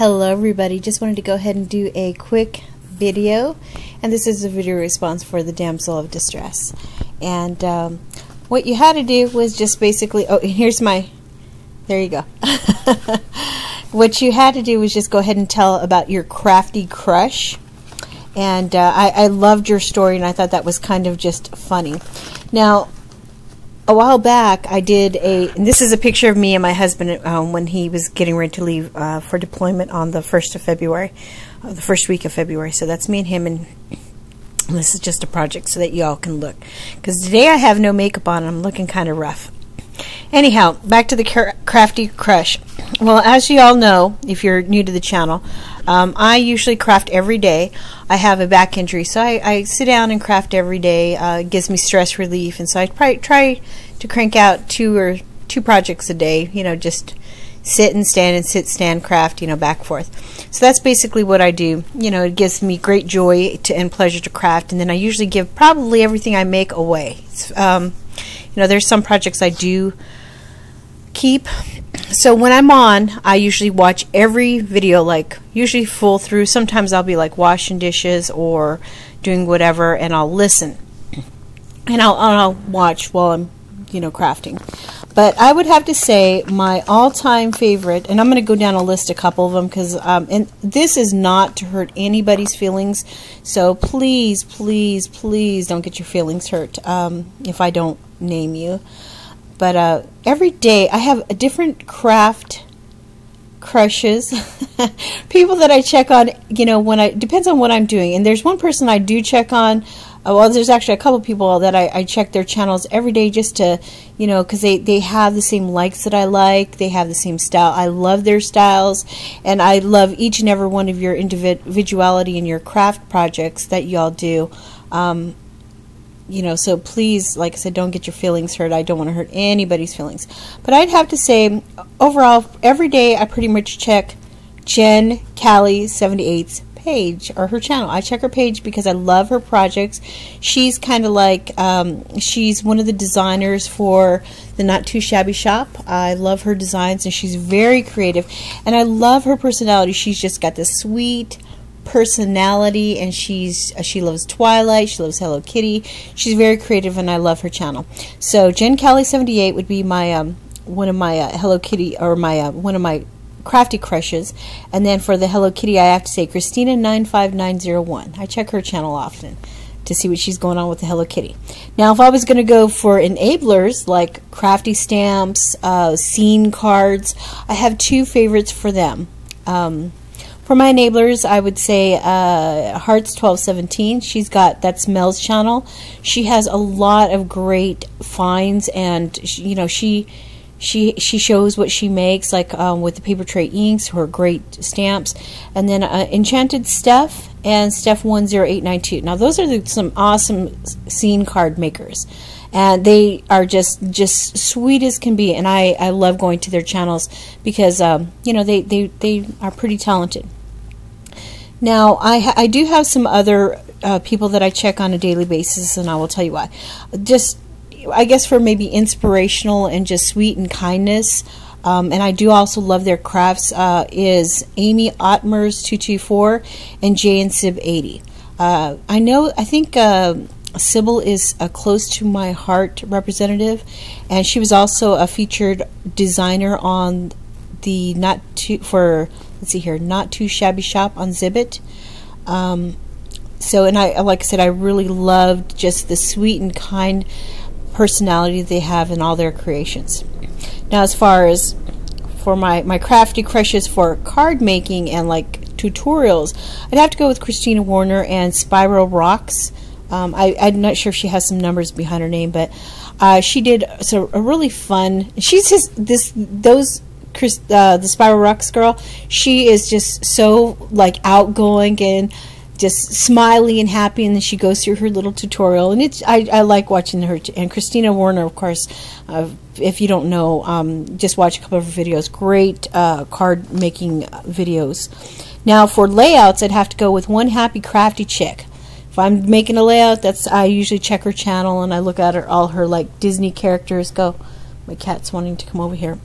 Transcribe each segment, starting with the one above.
Hello everybody, just wanted to go ahead and do a quick video, and this is a video response for the Damsel of Distress. And what you had to do was just basically, oh, here's my, there you go. What you had to do was just go ahead and tell about your crafty crush. And I loved your story, and I thought that was kind of just funny. Now, a while back, I did and this is a picture of me and my husband when he was getting ready to leave for deployment on the 1st of February, the first week of February. So that's me and him, and this is just a project so that you all can look. Because today I have no makeup on, and I'm looking kind of rough. Anyhow, back to the crafty crush. Well, as you all know, if you're new to the channel, I usually craft every day. I have a back injury, so I sit down and craft every day. It gives me stress relief, and so I try to crank out two projects a day. You know, just sit and stand and sit, stand, craft. You know, back and forth. So that's basically what I do. You know, it gives me great joy and pleasure to craft, and then I usually give probably everything I make away. You know, there's some projects I do keep. So when I'm on, I usually watch every video, like usually full through. Sometimes I'll be like washing dishes or doing whatever, and I'll listen, and I'll watch while I'm, you know, crafting. But I would have to say my all-time favorite, and I'm going to go down a list, a couple of them, because and this is not to hurt anybody's feelings. So please, please, please don't get your feelings hurt if I don't name you. But every day I have a different craft crushes, people that I check on, you know, depends on what I'm doing. And there's one person I do check on. Well, there's actually a couple people that I check their channels every day just to, you know, because they have the same likes that I like. They have the same style. I love their styles, and I love each and every one of your individuality in your craft projects that y'all do. You know, so please, like I said, don't get your feelings hurt. I don't want to hurt anybody's feelings. But I'd have to say, overall, every day I pretty much check Jen Callie 78's page, or her channel. I check her page because I love her projects. She's kind of like, she's one of the designers for the Not Too Shabby shop. I love her designs, and she's very creative. And I love her personality. She's just got this sweet personality, and she loves Twilight, she loves Hello Kitty. She's very creative, and I love her channel. So Jen Callie 78 would be my one of my Hello Kitty, or my one of my crafty crushes. And then for the Hello Kitty, I have to say Christina 95901. I check her channel often to see what she's going on with the Hello Kitty. Now, if I was going to go for enablers like crafty stamps, scene cards, I have two favorites for them. For my enablers, I would say Hearts 1217. That's Mel's channel. She has a lot of great finds, and you know, she shows what she makes, like with the paper tray inks, her great stamps, and then Enchanted Steph and Steph 10892. Now those are some awesome scene card makers, and they are just sweet as can be, and I love going to their channels because you know, they are pretty talented. Now I do have some other people that I check on a daily basis, and I will tell you why. Just, I guess, for maybe inspirational and just sweet and kindness, and I do also love their crafts, is Amy Ottmers 224 and Jay and Sib 80. I think Sybil is a close to my heart representative, and she was also a featured designer on the Not Too Shabby shop on Zibbit. So, and like I said, I really loved just the sweet and kind personality they have in all their creations. Now, as far as for my crafty crushes for card making and like tutorials, I'd have to go with Christina Warner and Spiral Rocks. I'm not sure if she has some numbers behind her name, but she did a really fun. She's just the Spiral Rocks girl. She is just so like outgoing and just smiley and happy, and then she goes through her little tutorial, and I like watching her. And Christina Warner, of course, if you don't know, just watch a couple of her videos. Great card making videos. Now for layouts, I'd have to go with One Happy Crafty Chick. If I'm making a layout, I usually check her channel, and I look at all her like Disney characters. My cat's wanting to come over here.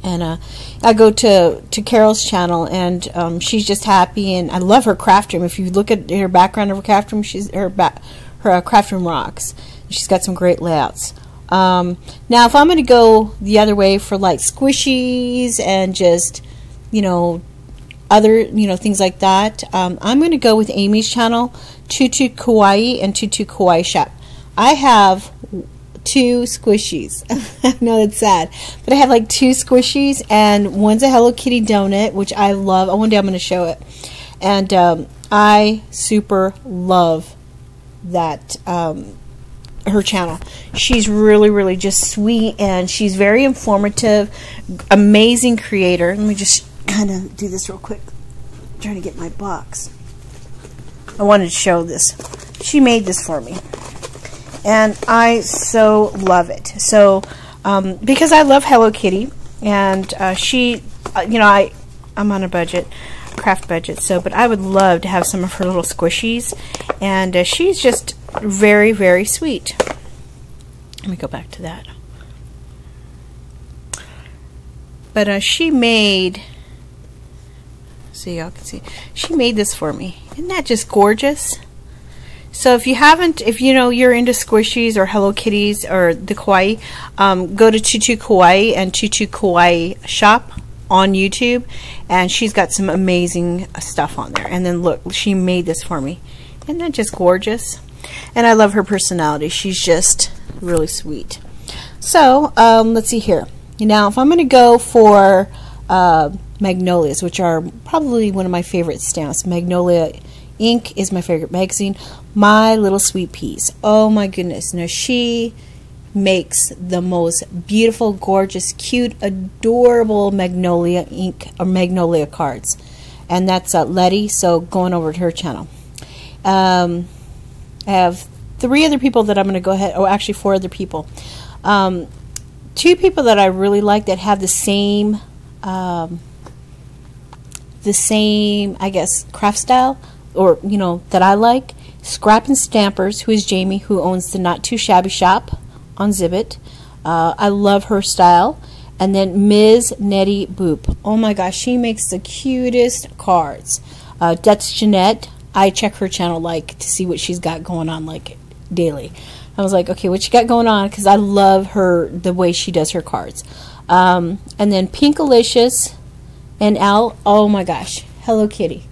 And I go to Carol's channel, and she's just happy, and I love her craft room. If you look at her background of her craft room, her craft room rocks. She's got some great layouts. Now, if I'm going to go the other way for like squishies and just, you know, other, you know, things like that, I'm going to go with Amy's channel, Tutu Kawaii and Tutu Kawaii Shop. I have 2 squishies. I know it's sad, but I have like 2 squishies, and one's a Hello Kitty donut, which I love. One day I'm going to show it, and I super love that her channel. She's really just sweet, and she's very informative, amazing creator. Let me just kind of do this real quick. I'm trying to get my box. I wanted to show this. She made this for me, and I so love it. So because I love Hello Kitty, and she, you know, I'm on a budget, craft budget, so but I would love to have some of her little squishies, and she's just very sweet. Let me go back to that. But she made, so y'all can see, she made this for me. Isn't that just gorgeous? So if you haven't, if you know you're into squishies or Hello Kitties or the kawaii, go to Tutu Kawaii and Tutu Kawaii Shop on YouTube, and she's got some amazing stuff on there. And then look, she made this for me. Isn't that just gorgeous? And I love her personality. She's just really sweet. So let's see here. Now, if I'm going to go for Magnolias, which are probably one of my favorite stamps, Magnolia Ink is my favorite magazine. My Little Sweet Peas. Oh my goodness. Now she makes the most beautiful, gorgeous, cute, adorable Magnolia ink or Magnolia cards. And that's Letty, so going over to her channel. I have 3 other people that I'm going to go ahead, or actually 4 other people. 2 people that I really like that have the same, I guess, craft style, or, you know, that I like. Scrap and Stampers, who is Jamie, who owns the Not Too Shabby Shop on Zibbit. I love her style. And then Ms. Nettie Boop. Oh my gosh, she makes the cutest cards. That's Jeanette. I check her channel like to see what she's got going on like daily. I was like, okay, what you got going on? Because I love her, the way she does her cards. And then Pinkalicious and Al. Oh my gosh, Hello Kitty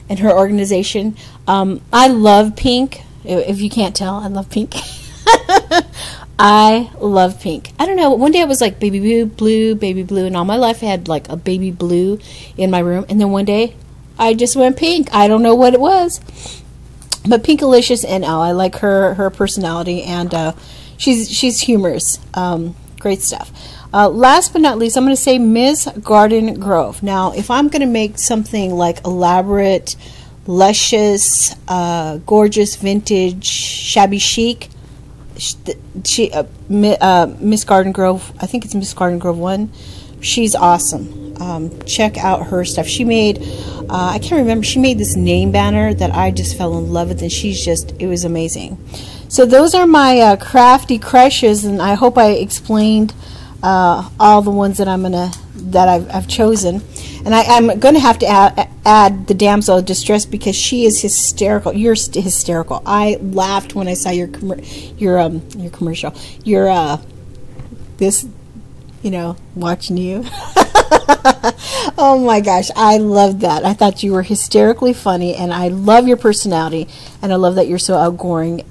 and her organization. I love pink. If you can't tell, I love pink. I love pink. I don't know. One day I was like baby blue, and all my life I had like a baby blue in my room. And then one day I just went pink. I don't know what it was. But Pinkalicious and Al, I like her personality, and she's humorous. Great stuff. Last but not least, I'm going to say Ms. Garden Grove. Now, if I'm going to make something like elaborate, luscious, gorgeous, vintage, shabby chic, Miss Garden Grove, I think it's Miss Garden Grove 1, she's awesome. Check out her stuff. She made, I can't remember, she made this name banner that I just fell in love with, and she's just, it was amazing. So those are my crafty crushes, and I hope I explained all the ones that I've chosen. And I'm going to have to add the Damsel of Distress because she is hysterical. You're hysterical. I laughed when I saw your commercial. This, you know, watching you. Oh my gosh, I loved that. I thought you were hysterically funny, and I love your personality, and I love that you're so outgoing,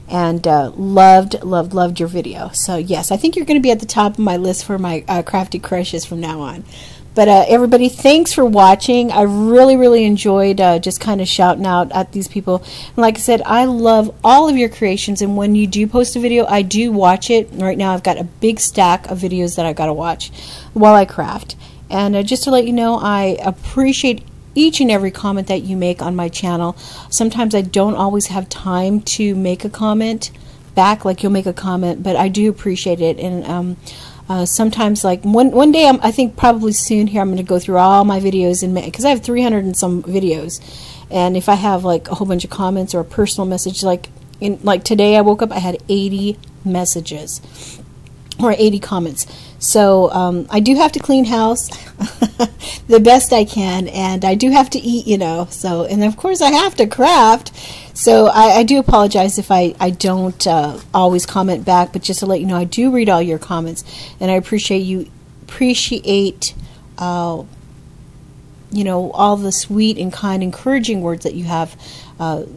and loved your video. So yes, I think you're going to be at the top of my list for my crafty crushes from now on. But everybody, thanks for watching. I really enjoyed just kind of shouting out at these people. And like I said, I love all of your creations, and when you do post a video, I do watch it. Right now I've got a big stack of videos that I've got to watch while I craft. And just to let you know, I appreciate each and every comment that you make on my channel. Sometimes I don't always have time to make a comment back, like you'll make a comment, but I do appreciate it. And sometimes, like one day, I think probably soon here, I'm going to go through all my videos, and because I have 300 and some videos, and if I have like a whole bunch of comments or a personal message, like today I woke up, I had 80 messages. or 80 comments. So I do have to clean house the best I can, and I do have to eat, you know. So, and of course I have to craft. So I do apologize if I don't always comment back, but just to let you know, I do read all your comments, and I appreciate you know, all the sweet and kind, encouraging words that you have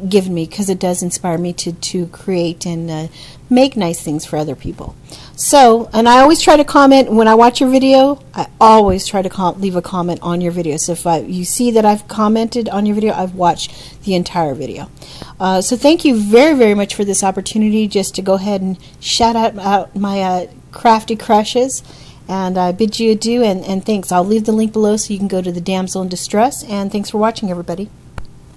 given me, because it does inspire me to create and make nice things for other people. So, and I always try to comment when I watch your video. I always try to leave a comment on your video. So if you see that I've commented on your video, I've watched the entire video. So thank you very, very much for this opportunity just to go ahead and shout out my crafty crushes. And I bid you adieu, and thanks. I'll leave the link below so you can go to The Damsel in Distress, and thanks for watching, everybody.